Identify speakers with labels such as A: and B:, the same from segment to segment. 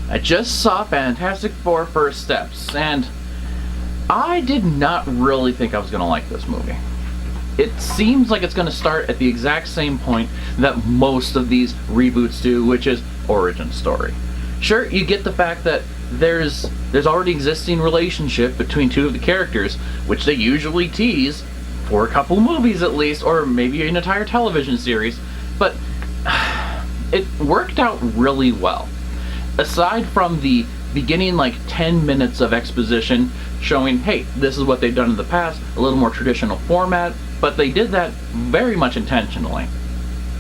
A: I just saw Fantastic Four First Steps, and I did not really think I was going to like this movie. It seems like it's going to start at the exact same point that most of these reboots do, which is origin story. Sure, you get the fact that there's already existing relationship between two of the characters, which they usually tease for a couple movies at least, or maybe an entire television series, but it worked out really well. Aside from the beginning 10 minutes of exposition showing, hey, this is what they've done in the past, a little more traditional format, but they did that very much intentionally.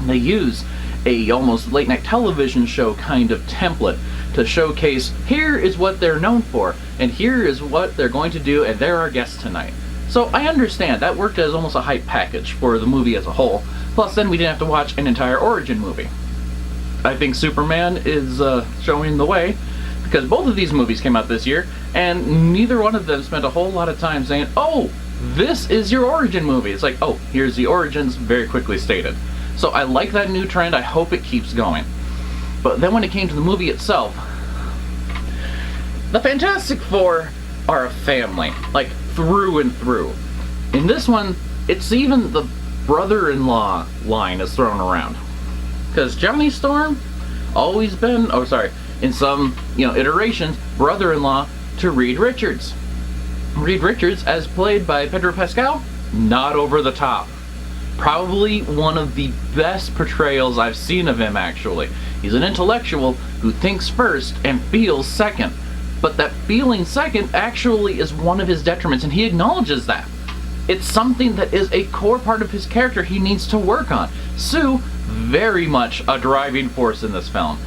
A: They use a almost late night television show kind of template to showcase, here is what they're known for, and here is what they're going to do, and they're our guests tonight. So I understand, that worked as almost a hype package for the movie as a whole, plus then we didn't have to watch an entire origin movie. I think Superman is showing the way, because both of these movies came out this year, and neither one of them spent a whole lot of time saying, oh, this is your origin movie. It's like, oh, here's the origins, very quickly stated. So I like that new trend, I hope it keeps going. But then when it came to the movie itself, the Fantastic Four are a family, through and through. In this one, it's even the brother-in-law line is thrown around. Because Johnny Storm, always been, in some, iterations, brother-in-law to Reed Richards. Reed Richards, as played by Pedro Pascal, not over the top. Probably one of the best portrayals I've seen of him, actually. He's an intellectual who thinks first and feels second. But that feeling second actually is one of his detriments, and he acknowledges that. It's something that is a core part of his character he needs to work on. Sue, very much a driving force in this film.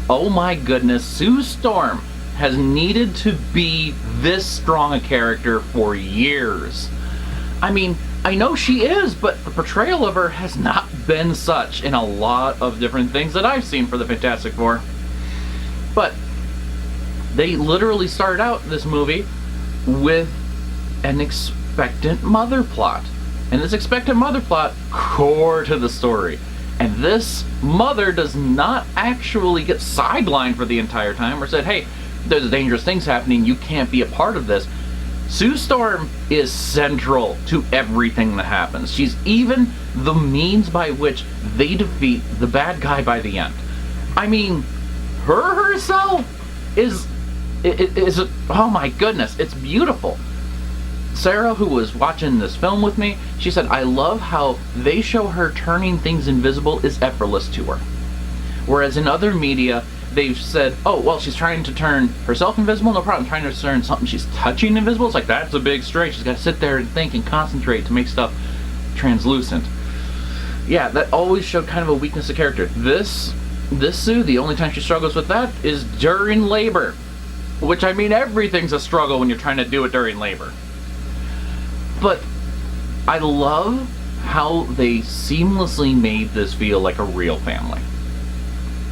A: Oh my goodness, Sue Storm has needed to be this strong a character for years. I mean, I know she is, but the portrayal of her has not been such in a lot of different things that I've seen for the Fantastic Four. But they literally started out this movie with an expectant mother plot. And this expectant mother plot, core to the story. And this mother does not actually get sidelined for the entire time or said, hey, there's dangerous things happening, you can't be a part of this. Sue Storm is central to everything that happens. She's even the means by which they defeat the bad guy by the end. I mean, her herself is oh my goodness, it's beautiful. Sarah, who was watching this film with me, she said, I love how they show her turning things invisible is effortless to her. Whereas in other media, they've said, oh, well, she's trying to turn herself invisible, no problem. Trying to turn something she's touching invisible, it's like, that's a big stretch. She's got to sit there and think and concentrate to make stuff translucent. Yeah, that always showed kind of a weakness of character. This Sue, the only time she struggles with that is during labor. Which, I mean, everything's a struggle when you're trying to do it during labor. But I love how they seamlessly made this feel like a real family.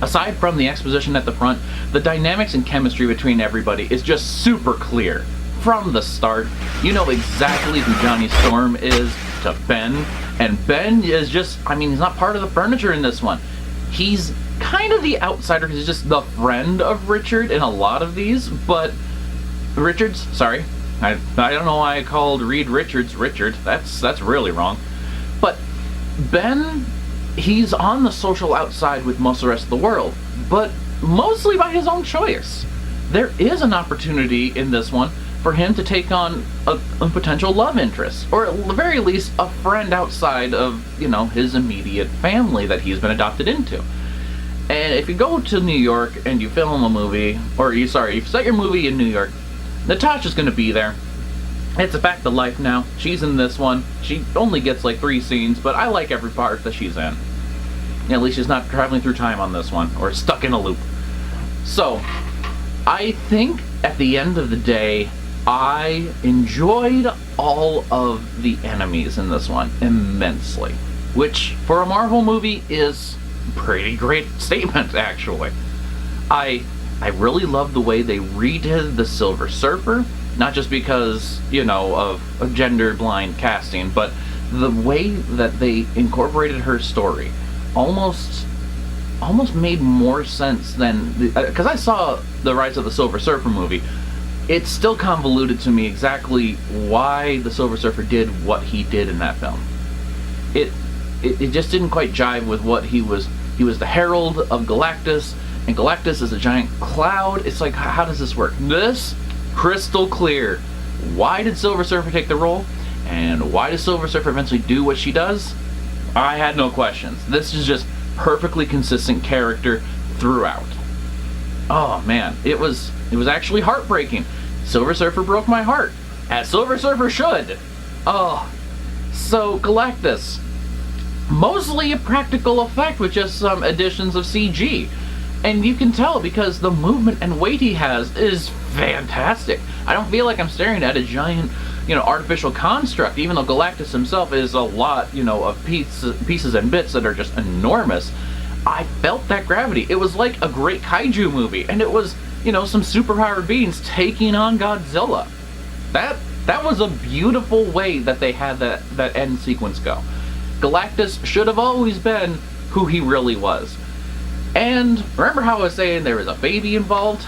A: Aside from the exposition at the front, the dynamics and chemistry between everybody is just super clear. From the start, you know exactly who Johnny Storm is to Ben, and Ben is just, I mean, he's not part of the furniture in this one. He's kind of the outsider, he's just the friend of Richard in a lot of these, but Richards, sorry, I don't know why I called Reed Richards Richard, that's really wrong. But Ben, he's on the social outside with most of the rest of the world, but mostly by his own choice. There is an opportunity in this one for him to take on a potential love interest, or at the very least a friend outside of, his immediate family that he's been adopted into. And if you go to New York and you film a movie, you set your movie in New York, Natasha's gonna be there. It's a fact of life now. She's in this one. She only gets 3 scenes, but I like every part that she's in. At least she's not traveling through time on this one, or stuck in a loop. So, I think at the end of the day, I enjoyed all of the enemies in this one immensely. Which, for a Marvel movie, is a pretty great statement, actually. I really love the way they redid the Silver Surfer, not just because, of gender-blind casting, but the way that they incorporated her story almost made more sense than, because I saw the Rise of the Silver Surfer movie. It's still convoluted to me exactly why the Silver Surfer did what he did in that film. It just didn't quite jive with what he was. He was the herald of Galactus, and Galactus is a giant cloud. It's like, how does this work? This, crystal clear. Why did Silver Surfer take the role? And why does Silver Surfer eventually do what she does? I had no questions. This is just perfectly consistent character throughout. Oh man, it was actually heartbreaking. Silver Surfer broke my heart, as Silver Surfer should. Oh, so Galactus, mostly a practical effect with just some additions of CG. And you can tell because the movement and weight he has is fantastic. I don't feel like I'm staring at a giant, artificial construct, even though Galactus himself is a lot, of pieces and bits that are just enormous. I felt that gravity. It was like a great kaiju movie, and it was, some superpowered beings taking on Godzilla. That was a beautiful way that they had that end sequence go. Galactus should have always been who he really was. And remember how I was saying there was a baby involved?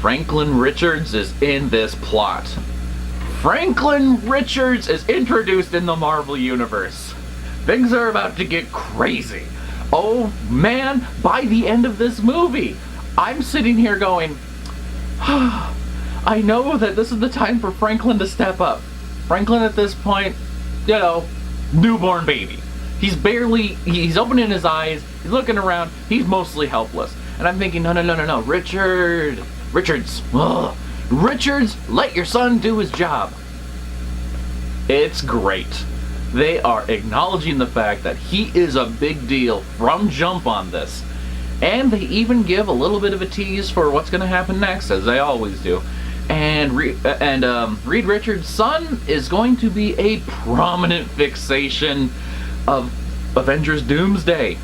A: Franklin Richards is in this plot. Franklin Richards is introduced in the Marvel Universe. Things are about to get crazy. Oh man, by the end of this movie, I'm sitting here going, I know that this is the time for Franklin to step up. Franklin at this point, newborn baby. He's opening his eyes, he's looking around, he's mostly helpless. And I'm thinking, no, Richards, let your son do his job. It's great. They are acknowledging the fact that he is a big deal from jump on this. And they even give a little bit of a tease for what's going to happen next, as they always do. And Reed Richards' son is going to be a prominent fixation of Avengers Doomsday.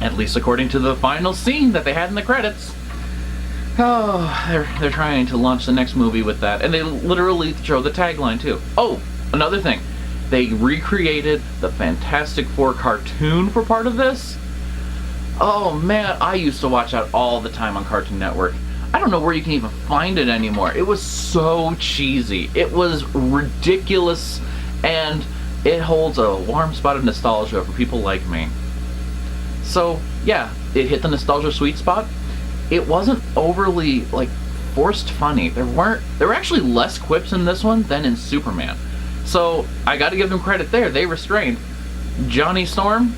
A: At least according to the final scene that they had in the credits. Oh, they're trying to launch the next movie with that. And they literally show the tagline too. Oh, another thing. They recreated the Fantastic Four cartoon for part of this. Oh man, I used to watch that all the time on Cartoon Network. I don't know where you can even find it anymore. It was so cheesy. It was ridiculous, and it holds a warm spot of nostalgia for people like me. So yeah, it hit the nostalgia sweet spot. It wasn't overly forced funny. There were actually less quips in this one than in Superman. So I got to give them credit there. They restrained. Johnny Storm,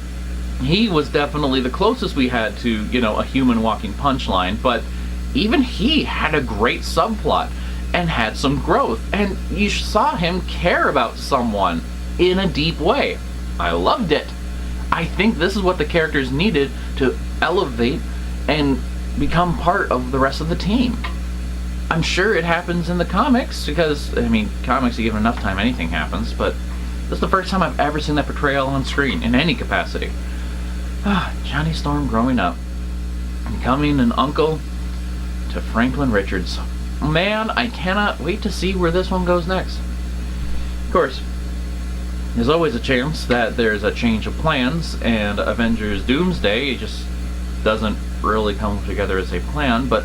A: he was definitely the closest we had to, a human walking punchline, but even he had a great subplot and had some growth, and you saw him care about someone in a deep way. I loved it. I think this is what the characters needed to elevate and become part of the rest of the team. I'm sure it happens in the comics, because, comics, you give enough time, anything happens, but this is the first time I've ever seen that portrayal on screen, in any capacity. Johnny Storm growing up, becoming an uncle to Franklin Richards. Man, I cannot wait to see where this one goes next. Of course, there's always a chance that there's a change of plans, and Avengers Doomsday just doesn't really come together as they planned, but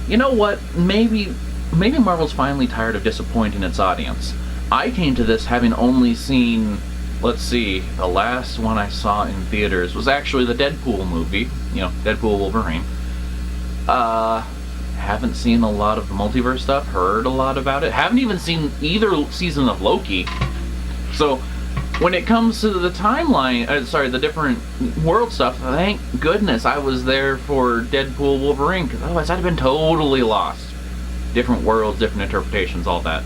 A: you know what? Maybe Marvel's finally tired of disappointing its audience. I came to this having only seen, the last one I saw in theaters was actually the Deadpool movie, Deadpool Wolverine. Haven't seen a lot of the multiverse stuff, heard a lot about it, haven't even seen either season of Loki. So when it comes to the timeline, the different world stuff, thank goodness I was there for Deadpool Wolverine, because otherwise I'd have been totally lost. Different worlds, different interpretations, all that.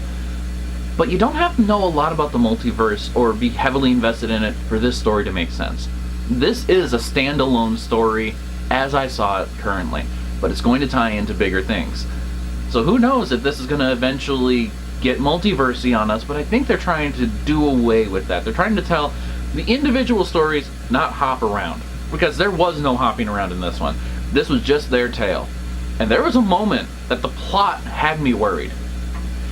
A: But you don't have to know a lot about the multiverse or be heavily invested in it for this story to make sense. This is a standalone story as I saw it currently, but it's going to tie into bigger things. So who knows if this is going to eventually get multiversey on us, but I think they're trying to do away with that. They're trying to tell the individual stories, not hop around, because there was no hopping around in this one. This was just their tale. And there was a moment that the plot had me worried.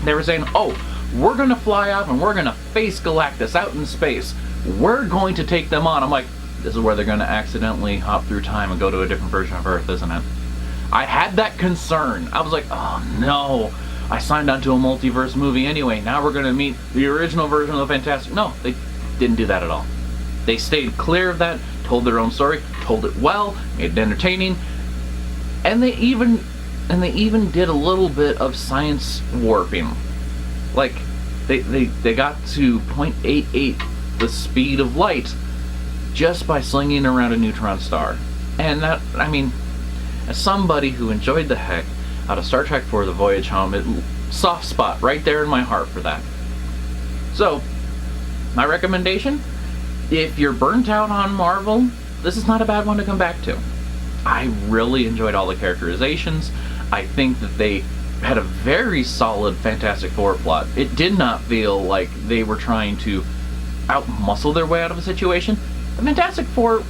A: They were saying, oh, we're going to fly off and we're going to face Galactus out in space. We're going to take them on. I'm like, this is where they're going to accidentally hop through time and go to a different version of Earth, isn't it? I had that concern. I was like, oh no, I signed on to a multiverse movie anyway. Now we're going to meet the original version of the Fantastic. No, they didn't do that at all. They stayed clear of that, told their own story, told it well, made it entertaining, and they even did a little bit of science warping. Like, they got to 0.88 the speed of light just by slinging around a neutron star. And that, I mean, as somebody who enjoyed the heck out of Star Trek IV: The Voyage Home, soft spot right there in my heart for that. So, my recommendation, if you're burnt out on Marvel, this is not a bad one to come back to. I really enjoyed all the characterizations. I think that they had a very solid Fantastic Four plot. It did not feel like they were trying to out-muscle their way out of a situation. The Fantastic Four,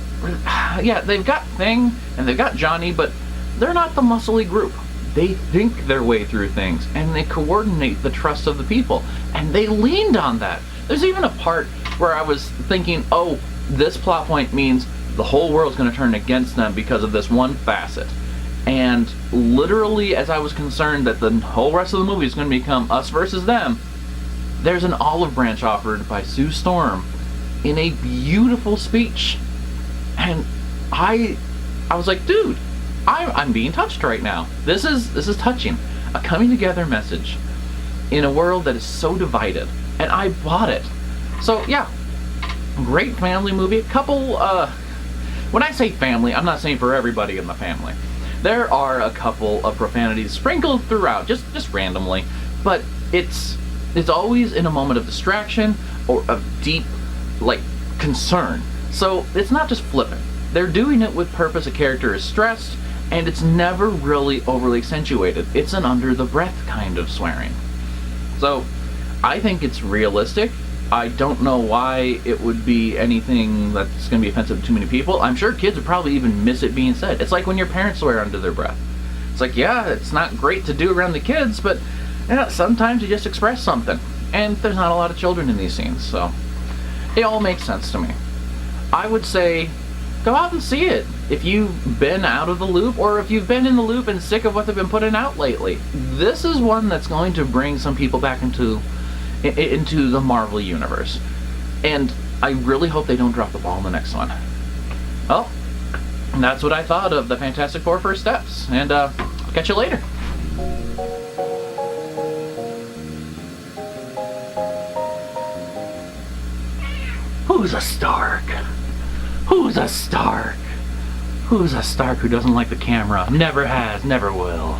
A: yeah, they've got Thing and they've got Johnny, but they're not the muscly group. They think their way through things, and they coordinate the trust of the people, and they leaned on that. There's even a part where I was thinking, oh, this plot point means the whole world's going to turn against them because of this one facet. And literally, as I was concerned that the whole rest of the movie is going to become us versus them, there's an olive branch offered by Sue Storm in a beautiful speech. And I was like, dude, I'm being touched right now. This is touching. A coming together message in a world that is so divided. And I bought it. So yeah, great family movie. A couple, when I say family, I'm not saying for everybody in the family. There are a couple of profanities sprinkled throughout, just randomly, but it's always in a moment of distraction or of deep, like, concern. So it's not just flippant. They're doing it with purpose. A character is stressed, and it's never really overly accentuated. It's an under-the-breath kind of swearing. So I think it's realistic. I don't know why it would be anything that's going to be offensive to too many people. I'm sure kids would probably even miss it being said. It's like when your parents swear under their breath. It's like, yeah, it's not great to do around the kids, but sometimes you just express something. And there's not a lot of children in these scenes, so it all makes sense to me. I would say, go out and see it. If you've been out of the loop, or if you've been in the loop and sick of what they've been putting out lately, this is one that's going to bring some people back into the Marvel Universe. And I really hope they don't drop the ball in the next one. Well, that's what I thought of the Fantastic Four First Steps. And I'll catch you later. Who's a Stark? Who's a Stark? Who's a Stark who doesn't like the camera? Never has, never will.